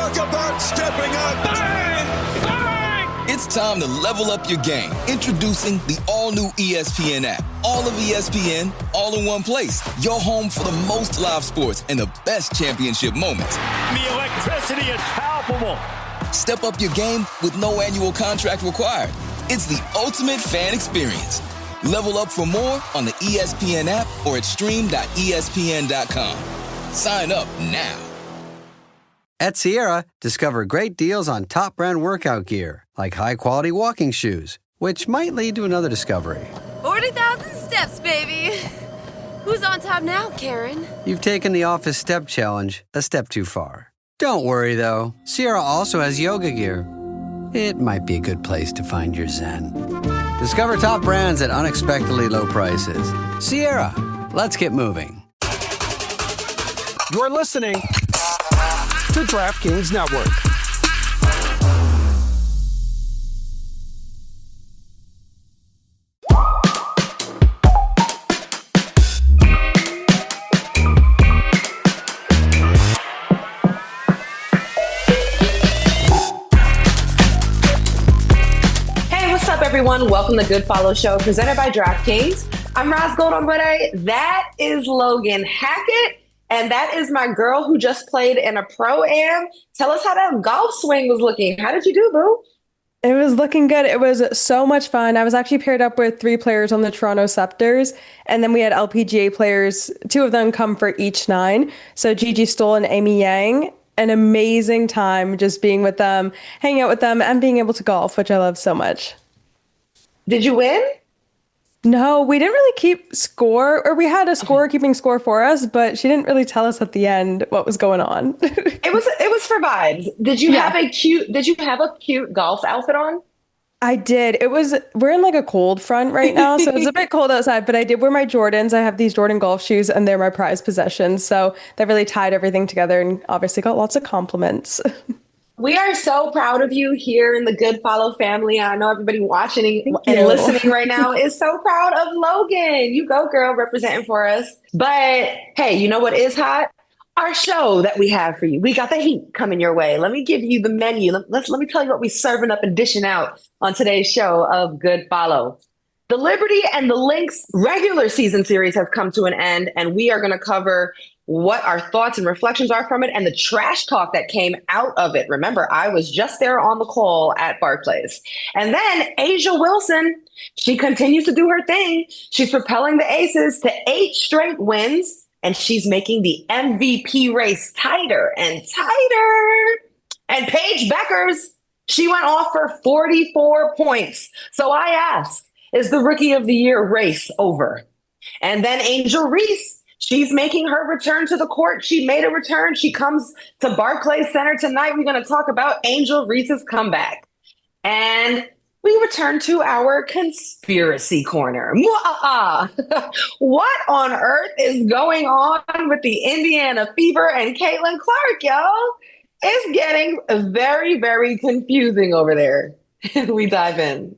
Talk about stepping up. Bang! Bang! It's time to level up your game. Introducing the all-new ESPN app. All of ESPN, all in one place. Your home for the most live sports and the best championship moments. The electricity is palpable. Step up your game with no annual contract required. It's the ultimate fan experience. Level up for more on the ESPN app or at stream.espn.com. Sign up now. At Sierra, discover great deals on top brand workout gear, like high-quality walking shoes, which might lead to another discovery. 40,000 steps, baby. Who's on top now, Karen? You've taken the office step challenge a step too far. Don't worry, though. Sierra also has yoga gear. It might be a good place to find your zen. Discover top brands at unexpectedly low prices. Sierra, let's get moving. You're listening to DraftKings Network. Everyone, welcome to Good Follow Show presented by DraftKings. I'm Ros Logan. That is Logan Hackett, and that is my girl who just played in a pro-am. Tell us how that golf swing was looking. How did you do, boo? It was looking good. It was so much fun. I was actually paired up with 3 players on the Toronto Scepters, and then we had LPGA players, 2 of them come for each 9. So Gigi Stoll and Amy Yang. An amazing time just being with them, hanging out with them, and being able to golf, which I love so much. Did you win? No, we didn't really keep score, or we had a scorer keeping score for us, but she didn't really tell us at the end what was going on. It was for vibes. Did you have a cute golf outfit on? I did. We're in like a cold front right now, so it's a bit cold outside, but I did wear my Jordans. I have these Jordan golf shoes and they're my prized possessions. So that really tied everything together and obviously got lots of compliments. We are so proud of you here in the Good Follow family. I know everybody watching and listening right now is so proud of Logan. You go, girl, representing for us. But hey, you know what is hot? Our show that we have for you. We got the heat coming your way. Let me give you the menu. Let me tell you what we're serving up and dishing out on today's show of Good Follow. The Liberty and the Lynx regular season series has come to an end, and we are going to cover what our thoughts and reflections are from it and the trash talk that came out of it. Remember, I was just there on the call at Barclays. And then Angel Wilson, she continues to do her thing. She's propelling the Aces to 8 straight wins, and she's making the MVP race tighter and tighter. And Paige Beckers, she went off for 44 points. So I ask, is the Rookie of the Year race over? And then Angel Reese, she's making her return to the court. She made a return. She comes to Barclays Center tonight. We're going to talk about Angel Reese's comeback. And we return to our conspiracy corner. What on earth is going on with the Indiana Fever and Caitlin Clark, y'all? It's getting very, very confusing over there. We dive in.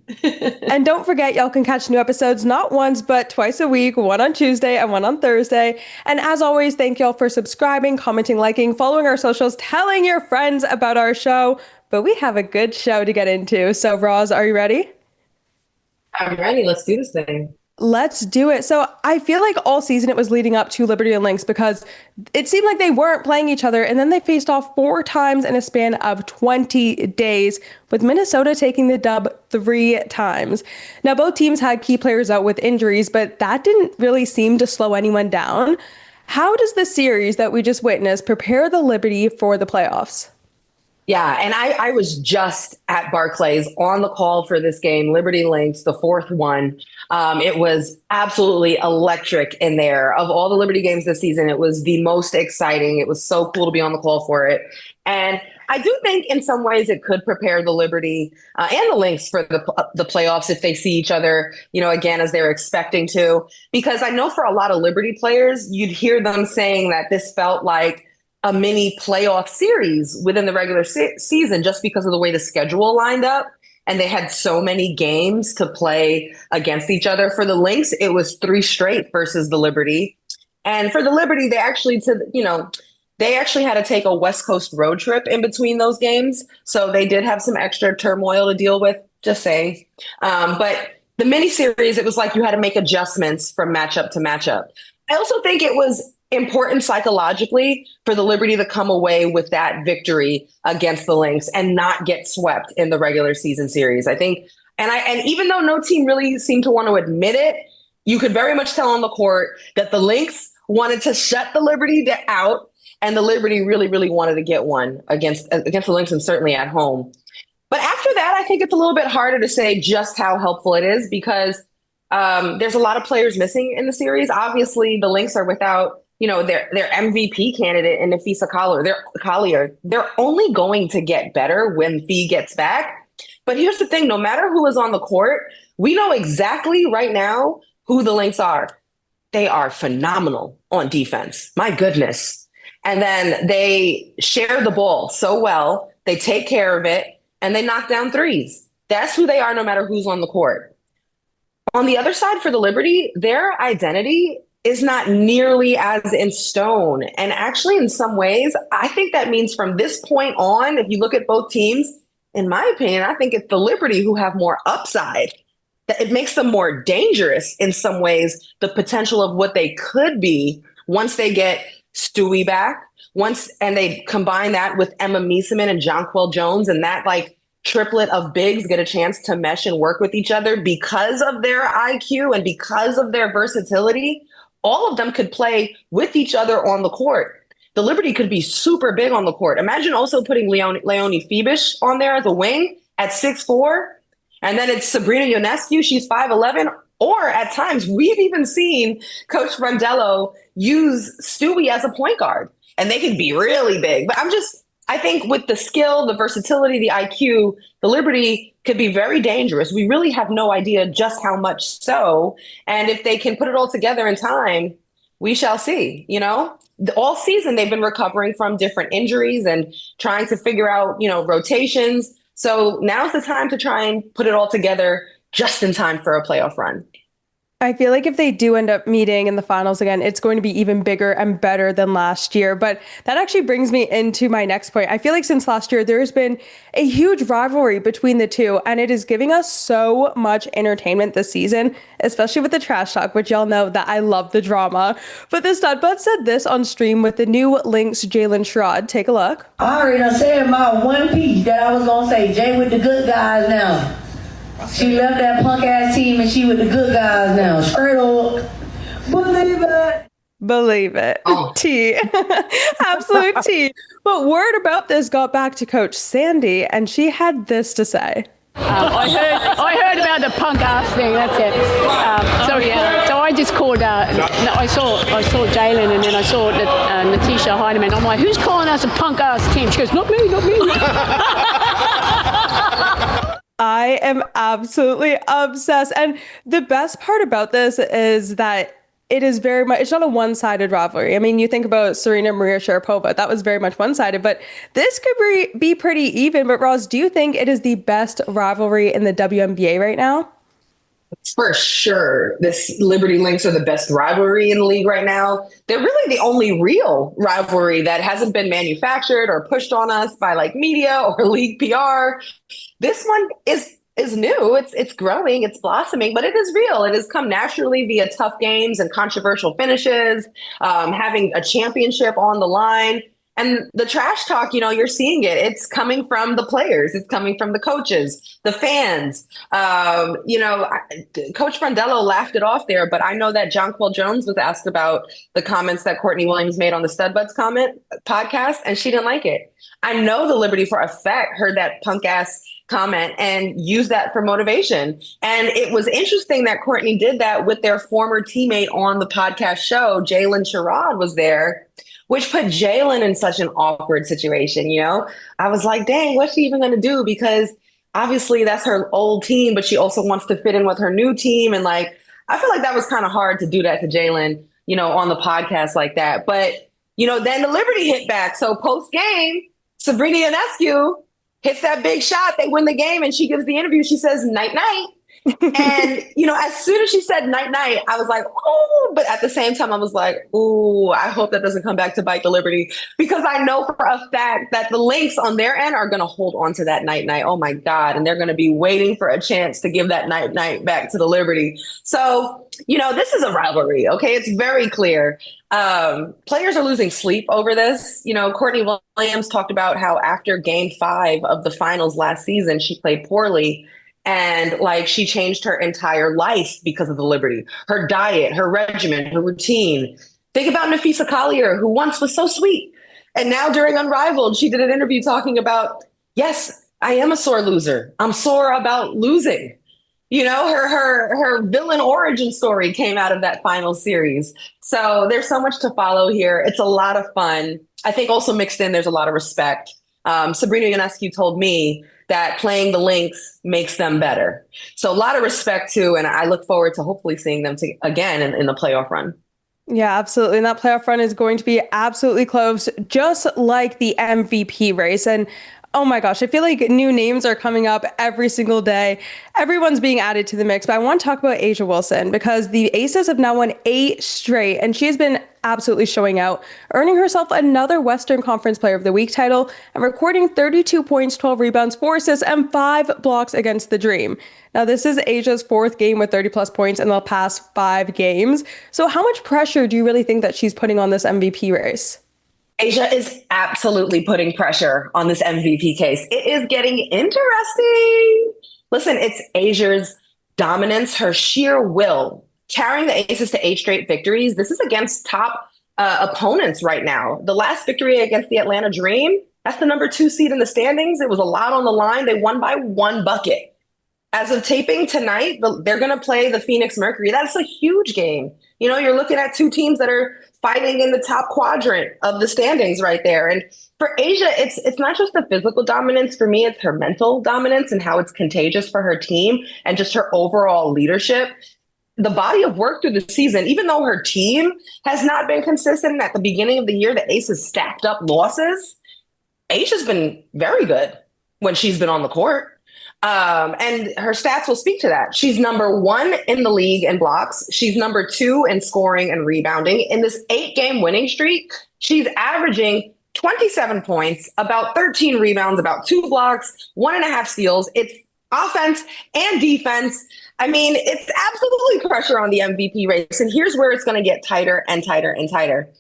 And don't forget, y'all can catch new episodes not once, but twice a week, one on Tuesday and one on Thursday. And as always, thank y'all for subscribing, commenting, liking, following our socials, telling your friends about our show. But we have a good show to get into. So, Ros, are you ready? I'm ready. Let's do this thing. Let's do it. So I feel like all season it was leading up to Liberty and Lynx because it seemed like they weren't playing each other. And then they faced off 4 times in a span of 20 days, with Minnesota taking the dub 3 times. Now, both teams had key players out with injuries, but that didn't really seem to slow anyone down. How does the series that we just witnessed prepare the Liberty for the playoffs? Yeah, and I was just at Barclays on the call for this game, Liberty Lynx, the 4th one. It was absolutely electric in there. Of all the Liberty games this season, it was the most exciting. It was so cool to be on the call for it. And I do think in some ways it could prepare the Liberty and the Lynx for the playoffs if they see each other, again, as they're expecting to. Because I know for a lot of Liberty players, you'd hear them saying that this felt like a mini playoff series within the regular season just because of the way the schedule lined up. And they had so many games to play against each other. For the Lynx, it was 3 straight versus the Liberty. And for the Liberty, they actually, they actually had to take a West Coast road trip in between those games. So they did have some extra turmoil to deal with, just saying. But the miniseries, it was like you had to make adjustments from matchup to matchup. I also think it was important psychologically for the Liberty to come away with that victory against the Lynx and not get swept in the regular season series. I think, and even though no team really seemed to want to admit it, you could very much tell on the court that the Lynx wanted to shut the Liberty out, and the Liberty really, really wanted to get one against the Lynx, and certainly at home. But after that, I think it's a little bit harder to say just how helpful it is because there's a lot of players missing in the series. Obviously, the Lynx are without, their MVP candidate in Nafisa Collier. They're only going to get better when Fee gets back. But here's the thing, no matter who is on the court, we know exactly right now who the Lynx are. They are phenomenal on defense. My goodness. And then they share the ball so well. They take care of it and they knock down threes. That's who they are no matter who's on the court. On the other side for the Liberty, their identity is not nearly as in stone. And actually, in some ways, I think that means from this point on, if you look at both teams, in my opinion, I think it's the Liberty who have more upside. That it makes them more dangerous in some ways, the potential of what they could be once they get Stewie back, and they combine that with Emma Meeseman and Jonquel Jones, and that triplet of bigs get a chance to mesh and work with each other because of their IQ and because of their versatility. All of them could play with each other on the court. The Liberty could be super big on the court. Imagine also putting Leonie Febish on there as a wing at 6'4", and then it's Sabrina Ionescu, she's 5'11", or at times we've even seen Coach Rondello use Stewie as a point guard, and they could be really big. But I think with the skill, the versatility, the IQ, the Liberty could be very dangerous. We really have no idea just how much so. And if they can put it all together in time, we shall see. All season they've been recovering from different injuries and trying to figure out, rotations. So now's the time to try and put it all together just in time for a playoff run. I feel like if they do end up meeting in the finals again, it's going to be even bigger and better than last year. But that actually brings me into my next point. I feel like since last year, there's been a huge rivalry between the two, and it is giving us so much entertainment this season, especially with the trash talk, which y'all know that I love the drama. But the Studbud said this on stream with the new Lynx Jalen Sherrod. Take a look. I already done said my one piece that I was going to say. Jay with the good guys now. She left that punk ass team and she with the good guys now. Straight up. Believe it. Believe it. Oh. Tea. Absolute tea. But word about this got back to Coach Sandy, and she had this to say. I heard about the punk ass thing. That's it. So I just called. I saw Jalen, and then I saw Natisha Heineman. I'm like, who's calling us a punk ass team? She goes, not me. I am absolutely obsessed. And the best part about this is that it is very much, it's not a one-sided rivalry. I mean, you think about Serena Maria Sharapova, that was very much one-sided, but this could be pretty even. But Ros, do you think it is the best rivalry in the WNBA right now? For sure. This Liberty Lynx are the best rivalry in the league right now. They're really the only real rivalry that hasn't been manufactured or pushed on us by media or league PR. This one is new. It's growing, it's blossoming, but it is real. It has come naturally via tough games and controversial finishes, having a championship on the line. And the trash talk, you're seeing it. It's coming from the players. It's coming from the coaches, the fans. Coach Rondello laughed it off there, but I know that Jonquel Jones was asked about the comments that Courtney Williams made on the Studbuds podcast, and she didn't like it. I know the Liberty for a fact heard that punk ass comment and used that for motivation. And it was interesting that Courtney did that with their former teammate on the podcast show. Jalen Sherrod was there, which put Jalen in such an awkward situation. I was like, dang, what's she even going to do? Because obviously that's her old team, but she also wants to fit in with her new team. And I feel like that was kind of hard to do that to Jalen, on the podcast like that. But, then the Liberty hit back. So post game, Sabrina Ionescu hits that big shot. They win the game and she gives the interview. She says, night, night. And, as soon as she said night-night, I was like, oh, but at the same time, I was like, ooh, I hope that doesn't come back to bite the Liberty, because I know for a fact that the Lynx on their end are going to hold on to that night-night. Oh my God. And they're going to be waiting for a chance to give that night-night back to the Liberty. So, this is a rivalry. Okay. It's very clear. Players are losing sleep over this. Courtney Williams talked about how after game 5 of the finals last season, she played poorly. And she changed her entire life because of the Liberty, her diet, her regimen, her routine. Think about Nafisa Collier, who once was so sweet. And now during Unrivaled, she did an interview talking about, yes, I am a sore loser. I'm sore about losing. Her villain origin story came out of that final series. So there's so much to follow here. It's a lot of fun. I think also mixed in, there's a lot of respect. Sabrina Ionescu told me that playing the Lynx makes them better. So a lot of respect too, and I look forward to hopefully seeing them again in the playoff run. Yeah, absolutely. And that playoff run is going to be absolutely close, just like the MVP race. And oh my gosh, I feel like new names are coming up every single day. Everyone's being added to the mix. But I want to talk about Angel Wilson, because the Aces have now won 8 straight, and she has been absolutely showing out, earning herself another Western Conference Player of the Week title and recording 32 points, 12 rebounds, 4 assists, and 5 blocks against the Dream. Now, this is Asia's 4th game with 30-plus points in the past 5 games. So how much pressure do you really think that she's putting on this MVP race? Asia is absolutely putting pressure on this MVP case. It is getting interesting. Listen, it's Asia's dominance, her sheer will, carrying the Aces to 8 straight victories. This is against top opponents right now. The last victory against the Atlanta Dream, that's the number 2 seed in the standings. It was a lot on the line. They won by 1 bucket. As of taping tonight, they're going to play the Phoenix Mercury. That's a huge game. You're looking at 2 teams that are fighting in the top quadrant of the standings right there. And for Asia, it's not just the physical dominance. For me, it's her mental dominance and how it's contagious for her team and just her overall leadership. The body of work through the season, even though her team has not been consistent at the beginning of the year, the Aces stacked up losses. Asia's been very good when she's been on the court. And her stats will speak to that. She's number 1 in the league in blocks. She's number 2 in scoring and rebounding. In this 8-game winning streak, she's averaging 27 points, about 13 rebounds, about 2 blocks, 1.5 steals. It's offense and defense. I mean, it's absolutely pressure on the MVP race. And here's where it's going to get tighter and tighter and tighter.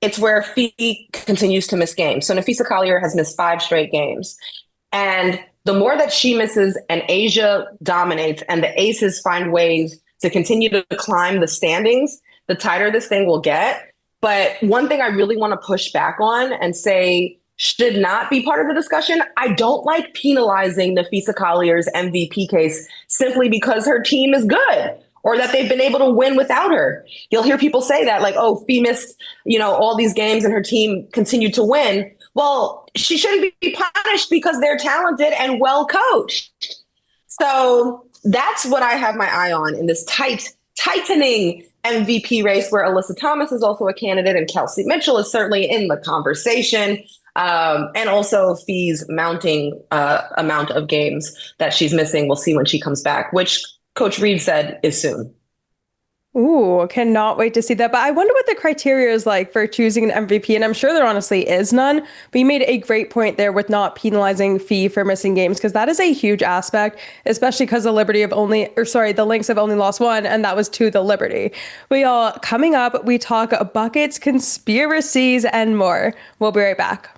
It's where Fee continues to miss games. So Nafisa Collier has missed 5 straight games. And the more that she misses and Asia dominates and the Aces find ways to continue to climb the standings, the tighter this thing will get. But one thing I really want to push back on and say should not be part of the discussion, I don't like penalizing Nafisa Collier's MVP case simply because her team is good or that they've been able to win without her. You'll hear people say that, like, oh, Fee missed, all these games and her team continued to win. Well, she shouldn't be punished because they're talented and well coached. So that's what I have my eye on in this tightening MVP race where Alyssa Thomas is also a candidate and Kelsey Mitchell is certainly in the conversation. And also Fee's mounting amount of games that she's missing. We'll see when she comes back, which Coach Reed said is soon. Ooh, cannot wait to see that. But I wonder what the criteria is like for choosing an MVP. And I'm sure there honestly is none. But you made a great point there with not penalizing Fee for missing games, because that is a huge aspect, especially because the Lynx have only lost 1, and that was to the Liberty. Coming up, we talk buckets, conspiracies, and more. We'll be right back.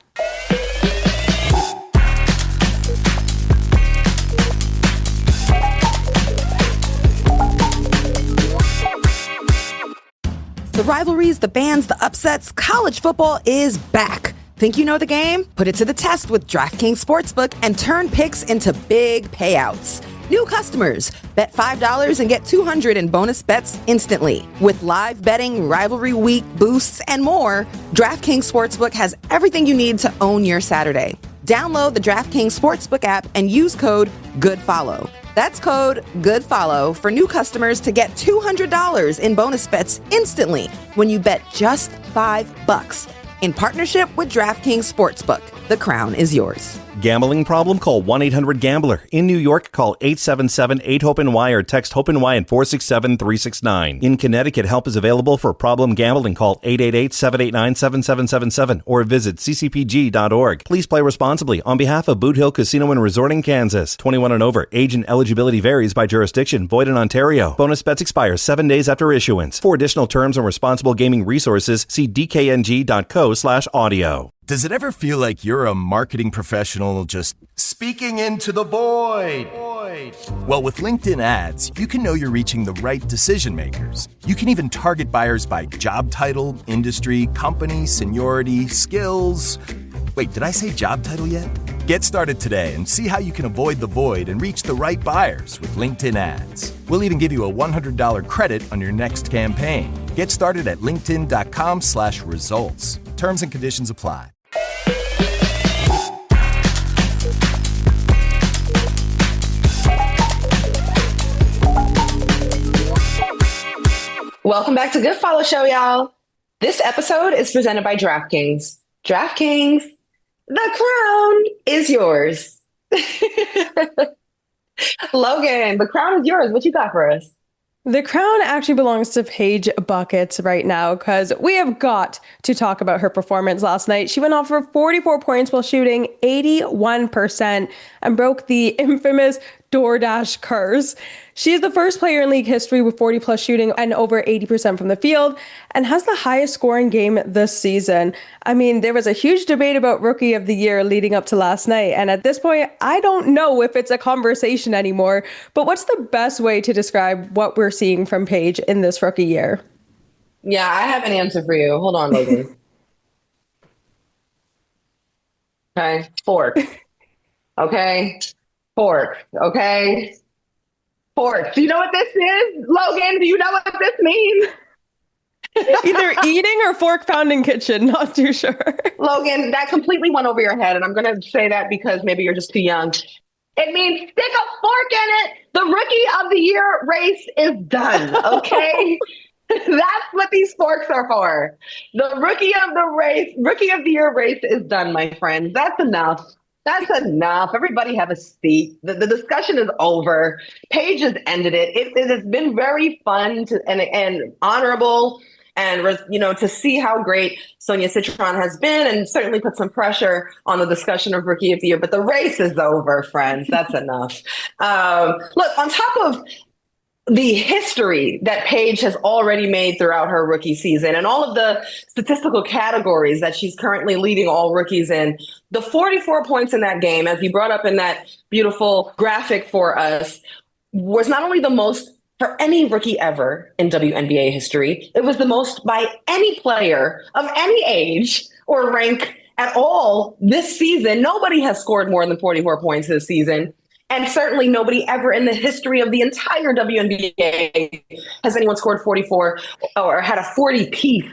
The rivalries, the bands, the upsets, college football is back. Think you know the game? Put it to the test with DraftKings Sportsbook and turn picks into big payouts. New customers, bet $5 and get $200 in bonus bets instantly. With live betting, rivalry week, boosts, and more, DraftKings Sportsbook has everything you need to own your Saturday. Download the DraftKings Sportsbook app and use code GOODFOLLOW. That's code GOODFOLLOW for new customers to get $200 in bonus bets instantly when you bet just $5. In partnership with DraftKings Sportsbook, the crown is yours. Gambling problem? Call 1-800-GAMBLER. In New York, call 877-8-HOPE-NY or text HOPE-NY at 467-369. In Connecticut, help is available for problem gambling. Call 888-789-7777 or visit ccpg.org. Please play responsibly on behalf of Boot Hill Casino and Resort in Kansas. 21 and over. Age and eligibility varies by jurisdiction. Void in Ontario. Bonus bets expire 7 days after issuance. For additional terms and responsible gaming resources, see dkng.co/audio. Does it ever feel like you're a marketing professional just speaking into the void? Well, with LinkedIn ads, you can know you're reaching the right decision makers. You can even target buyers by job title, industry, company, seniority, skills. Wait, did I say job title yet? Get started today and see how you can avoid the void and reach the right buyers with LinkedIn ads. We'll even give you a $100 credit on your next campaign. Get started at linkedin.com/results. Terms and conditions apply. Welcome back to Good Follow Show, y'all. This episode is presented by DraftKings. DraftKings, the crown is yours. Logan, the crown is yours. What you got for us? The crown actually belongs to Paige Buckets right now because we have got to talk about her performance last night. She went off for 44 points while shooting 81% and broke the infamous DoorDash curse. She is the first player in league history with 40 plus shooting and over 80% from the field and has the highest scoring game this season. I mean, there was a huge debate about Rookie of the Year leading up to last night. And at this point, I don't know if it's a conversation anymore. But what's the best way to describe what we're seeing from Paige in this rookie year? Yeah, I have an answer for you. Hold on, Logan. Okay, fork. Okay, fork. Okay. Fork. Do you know what this is? Logan, do you know what this means? Either eating or fork pounding kitchen. Not too sure. Logan, that completely went over your head. And I'm going to say that because maybe you're just too young. It means stick a fork in it. The Rookie of the Year race is done. Okay. That's what these forks are for. The Rookie of the Year race is done, my friends. That's enough. That's enough. Everybody have a seat. The discussion is over. Paige has ended it. It has been very fun and honorable, and to see how great Sonia Citron has been, and certainly put some pressure on the discussion of Rookie of the Year. But the race is over, friends. That's enough. Look, on top of the history that Paige has already made throughout her rookie season and all of the statistical categories that she's currently leading all rookies in, the 44 points in that game, as you brought up in that beautiful graphic for us, was not only the most for any rookie ever in WNBA history, it was the most by any player of any age or rank at all this season. Nobody has scored more than 44 points this season. And certainly nobody ever in the history of the entire WNBA has anyone scored 44 or had a 40 piece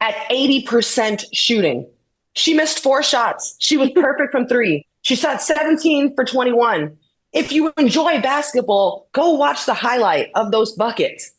at 80% shooting. She missed 4 shots. She was perfect from 3. She shot 17 for 21. If you enjoy basketball, go watch the highlight of those buckets.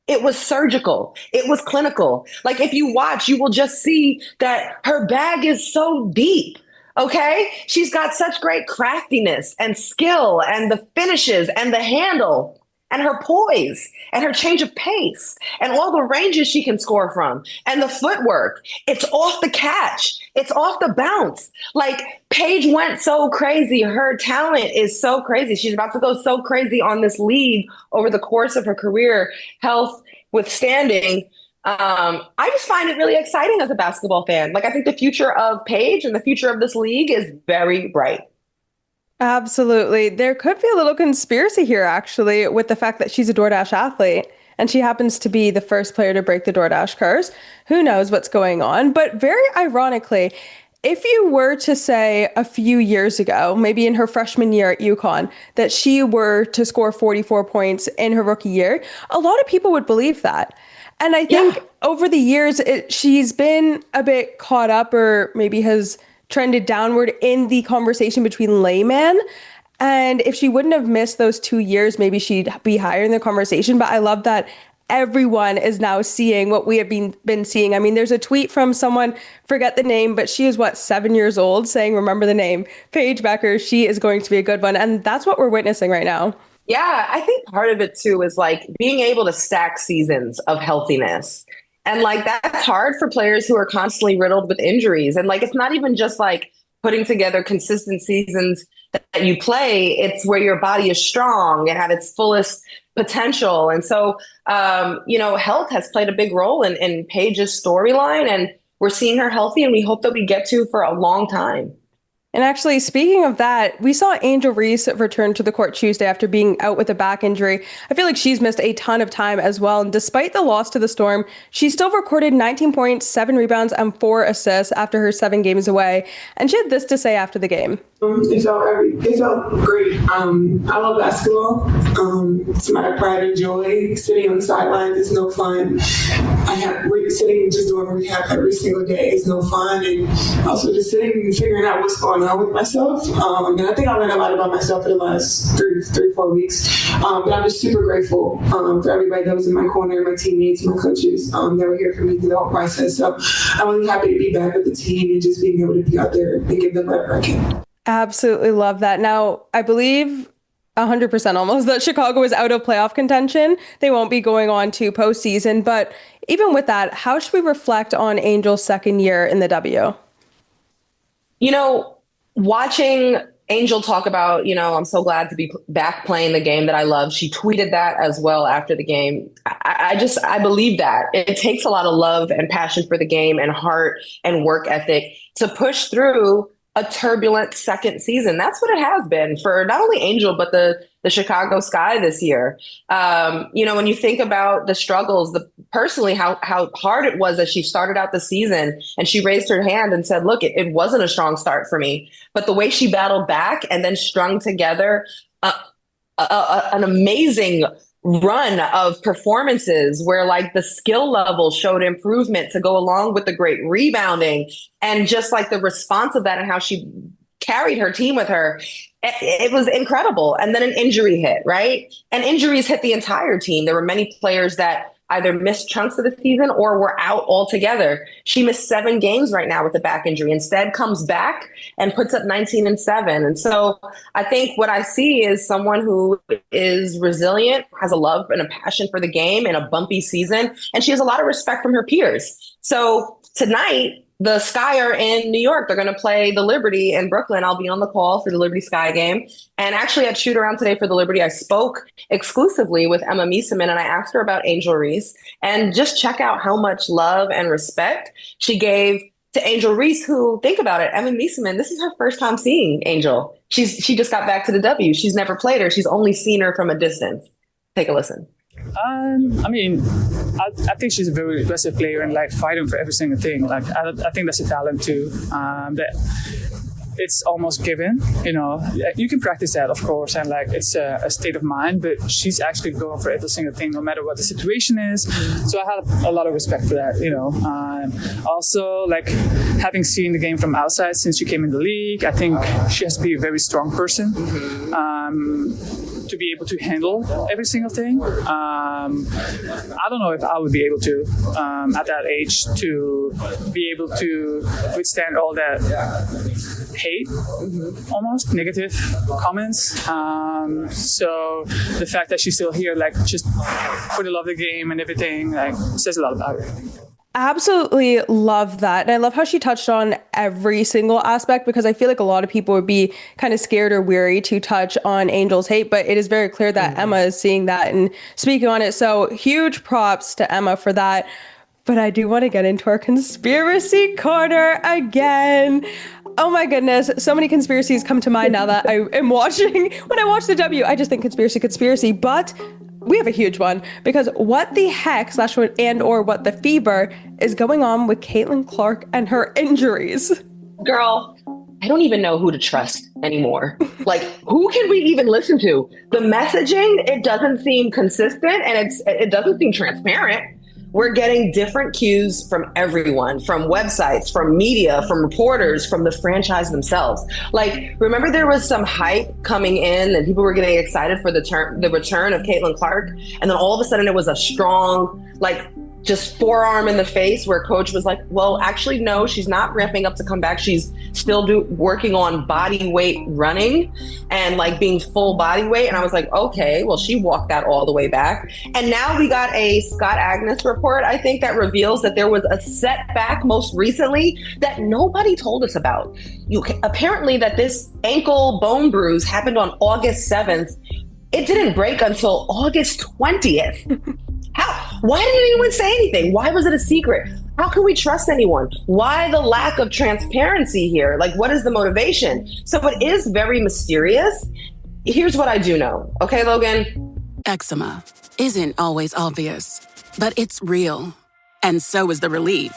It was surgical. It was clinical. Like, if you watch, you will just see that her bag is so deep. Okay, she's got such great craftiness and skill and the finishes and the handle and her poise and her change of pace and all the ranges she can score from and the footwork. It's off the catch. It's off the bounce. Like, Paige went so crazy. Her talent is so crazy. She's about to go so crazy on this league over the course of her career, health withstanding. I just find it really exciting as a basketball fan. Like, I think the future of Paige and the future of this league is very bright. Absolutely. There could be a little conspiracy here, actually, with the fact that she's a DoorDash athlete and she happens to be the first player to break the DoorDash curse. Who knows what's going on? But very ironically, if you were to say a few years ago, maybe in her freshman year at UConn, that she were to score 44 points in her rookie year, a lot of people would believe that. And I think over the years, she's been a bit caught up, or maybe has trended downward in the conversation between layman. And if she wouldn't have missed those 2 years, maybe she'd be higher in the conversation. But I love that everyone is now seeing what we have been seeing. I mean, there's a tweet from someone, forget the name, but she is 7 years old, saying, remember the name, Paige Becker. She is going to be a good one. And that's what we're witnessing right now. Yeah, I think part of it too is like being able to stack seasons of healthiness. And like that's hard for players who are constantly riddled with injuries. And like it's not even just like putting together consistent seasons that you play, it's where your body is strong and at its fullest potential. And so, health has played a big role in Paige's storyline, and we're seeing her healthy, and we hope that we get to for a long time. And actually, speaking of that, we saw Angel Reese return to the court Tuesday after being out with a back injury. I feel like she's missed a ton of time as well. And despite the loss to the Storm, she still recorded 19 points, 7 rebounds, and 4 assists after her 7 games away. And she had this to say after the game. It felt great. I love basketball. It's my pride and joy. Sitting on the sidelines is no fun. Sitting and just doing rehab every single day is no fun. And also just sitting and figuring out what's going on with myself. And I think I learned a lot about myself in the last 4 weeks. But I'm just super grateful for everybody that was in my corner, my teammates, my coaches that were here for me through the whole process. So I'm really happy to be back with the team and just being able to be out there and give them whatever I can. Absolutely love that. Now, I believe 100% almost that Chicago is out of playoff contention. They won't be going on to postseason. But even with that, how should we reflect on Angel's second year in the W? Watching Angel talk about, I'm so glad to be back playing the game that I love. She tweeted that as well after the game. I believe that. It takes a lot of love and passion for the game and heart and work ethic to push through a turbulent second season. That's what it has been for not only Angel, but the Chicago Sky this year. When you think about the struggles, personally, how hard it was as she started out the season and she raised her hand and said, look, it wasn't a strong start for me, but the way she battled back and then strung together an amazing run of performances where like the skill level showed improvement to go along with the great rebounding and just like the response of that and how she carried her team with her. It was incredible. And then an injury hit, right? And injuries hit the entire team. There were many players that either missed chunks of the season or were out altogether. She missed 7 games right now with a back injury. Instead comes back and puts up 19 and 7. And so I think what I see is someone who is resilient, has a love and a passion for the game in a bumpy season, and she has a lot of respect from her peers. So tonight, the Sky are in New York. They're going to play the Liberty in Brooklyn. I'll be on the call for the Liberty Sky game. And actually at Shoot Around today for the Liberty, I spoke exclusively with Emma Mieseman and I asked her about Angel Reese and just check out how much love and respect she gave to Angel Reese, who, think about it, Emma Mieseman, this is her first time seeing Angel. She just got back to the W. She's never played her. She's only seen her from a distance. Take a listen. I think she's a very aggressive player and like fighting for every single thing. Like I think that's a talent too. That it's almost given. You can practice that, of course, and like it's a state of mind. But she's actually going for every single thing, no matter what the situation is. So I have a lot of respect for that. Also, like having seen the game from outside since she came in the league, I think she has to be a very strong person. To be able to handle every single thing. I don't know if I would be able to, at that age, to be able to withstand all that hate, almost negative comments. So the fact that she's still here, like just for the love of the game and everything, like says a lot about her. Absolutely love that. And I love how she touched on every single aspect because I feel like a lot of people would be kind of scared or weary to touch on Angel's hate, but it is very clear that Emma is seeing that and speaking on it. So huge props to Emma for that. But I do want to get into our conspiracy corner again. Oh my goodness, so many conspiracies come to mind now that I am watching. When I watch the W, I just think conspiracy. But we have a huge one because what the heck or what the fever is going on with Caitlin Clark and her injuries? Girl, I don't even know who to trust anymore. Like, who can we even listen to? The messaging, it doesn't seem consistent and it doesn't seem transparent. We're getting different cues from everyone, from websites, from media, from reporters, from the franchise themselves. Like, remember there was some hype coming in and people were getting excited for the return of Caitlin Clark. And then all of a sudden it was a strong, like, just forearm in the face where coach was like, well, actually, no, she's not ramping up to come back. She's still working on body weight running and like being full body weight. And I was like, okay, well, she walked that all the way back. And now we got a Scott Agnes report, I think, that reveals that there was a setback most recently that nobody told us about. Apparently that this ankle bone bruise happened on August 7th. It didn't break until August 20th. Why didn't anyone say anything? Why was it a secret? How can we trust anyone? Why the lack of transparency here? Like, what is the motivation? So it is very mysterious. Here's what I do know. Okay, Logan? Eczema isn't always obvious, but it's real. And so is the relief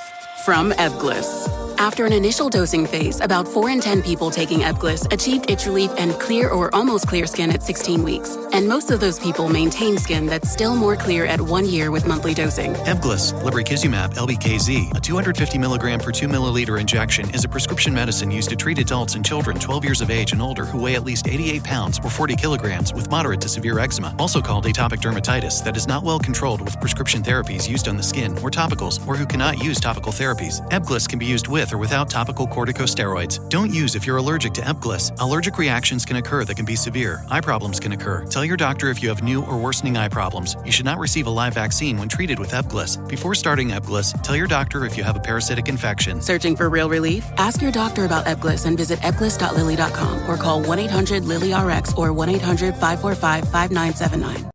from Ebglyss. After an initial dosing phase, about 4 in 10 people taking Ebglyss achieved itch relief and clear or almost clear skin at 16 weeks. And most of those people maintain skin that's still more clear at 1 year with monthly dosing. Ebglyss, lebrikizumab LBKZ, a 250 milligram per 2 milliliter injection, is a prescription medicine used to treat adults and children 12 years of age and older who weigh at least 88 pounds or 40 kilograms with moderate to severe eczema, also called atopic dermatitis, that is not well controlled with prescription therapies used on the skin or topicals, or who cannot use topical therapies. Ebglyss can be used with or without topical corticosteroids. Don't use if you're allergic to Ebglyss. Allergic reactions can occur that can be severe. Eye problems can occur. Tell your doctor if you have new or worsening eye problems. You should not receive a live vaccine when treated with Ebglyss. Before starting Ebglyss, tell your doctor if you have a parasitic infection. Searching for real relief? Ask your doctor about Ebglyss and visit ebglyss.lilly.com or call 1-800-LILY-RX or 1-800-545-5979.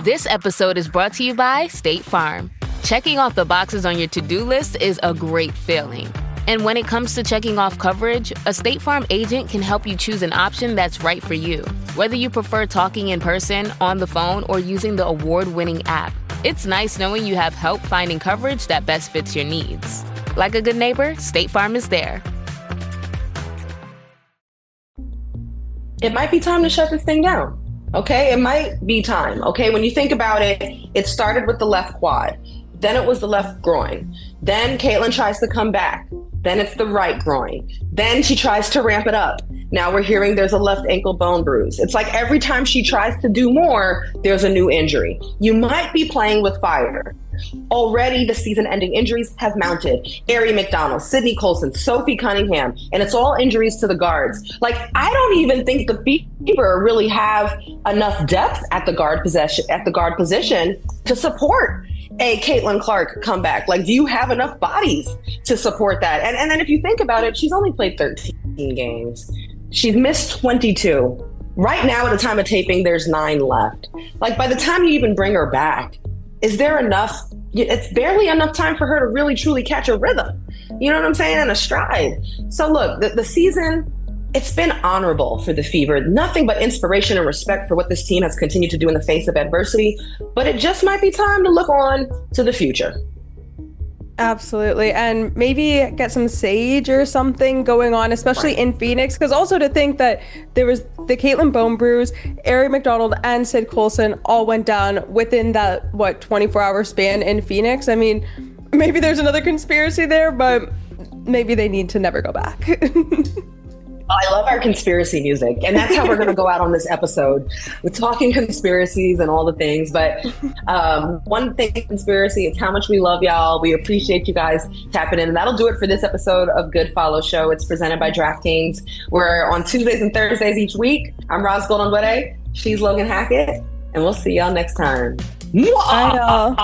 This episode is brought to you by State Farm. Checking off the boxes on your to-do list is a great feeling. And when it comes to checking off coverage, a State Farm agent can help you choose an option that's right for you. Whether you prefer talking in person, on the phone, or using the award-winning app, it's nice knowing you have help finding coverage that best fits your needs. Like a good neighbor, State Farm is there. It might be time to shut this thing down. Okay, it might be time. Okay, when you think about it, it started with the left quad. Then it was the left groin. Then Caitlin tries to come back. Then it's the right groin. Then she tries to ramp it up. Now we're hearing there's a left ankle bone bruise. It's like every time she tries to do more, there's a new injury. You might be playing with fire. Already the season-ending injuries have mounted. Arie McDonald, Sydney Colson, Sophie Cunningham, and it's all injuries to the guards. Like, I don't even think the Fever really have enough depth at the guard position to support a Caitlin Clark comeback. Like, do you have enough bodies to support that? And then if you think about it, she's only played 13 games. She's missed 22. Right now, at the time of taping, there's 9 left. Like, by the time you even bring her back, is there enough? It's barely enough time for her to really, truly catch a rhythm. You know what I'm saying? And a stride. So look, the season, it's been honorable for the Fever. Nothing but inspiration and respect for what this team has continued to do in the face of adversity. But it just might be time to look on to the future. Absolutely. And maybe get some sage or something going on, especially in Phoenix. Because also to think that there was the Caitlin bone bruise, Arie McDonald and Sid Colson all went down within that, 24-hour span in Phoenix. I mean, maybe there's another conspiracy there, but maybe they need to never go back. I love our conspiracy music, and that's how we're going to go out on this episode. We're talking conspiracies and all the things, but one thing, conspiracy, it's how much we love y'all. We appreciate you guys tapping in, and that'll do it for this episode of Good Follow Show. It's presented by DraftKings. We're on Tuesdays and Thursdays each week. I'm Ros Logan. She's Logan Hackett, and we'll see y'all next time. Bye, y'all.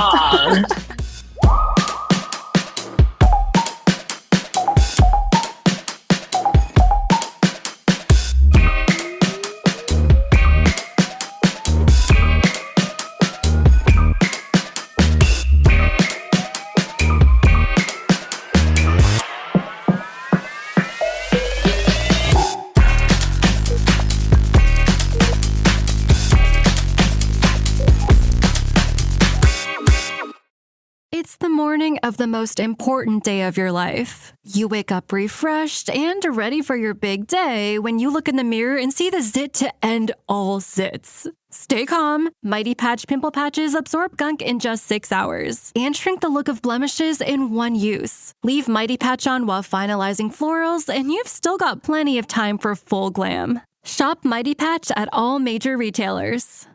It's the morning of the most important day of your life. You wake up refreshed and ready for your big day when you look in the mirror and see the zit to end all zits. Stay calm. Mighty Patch Pimple Patches absorb gunk in just 6 hours and shrink the look of blemishes in one use. Leave Mighty Patch on while finalizing florals, and you've still got plenty of time for full glam. Shop Mighty Patch at all major retailers.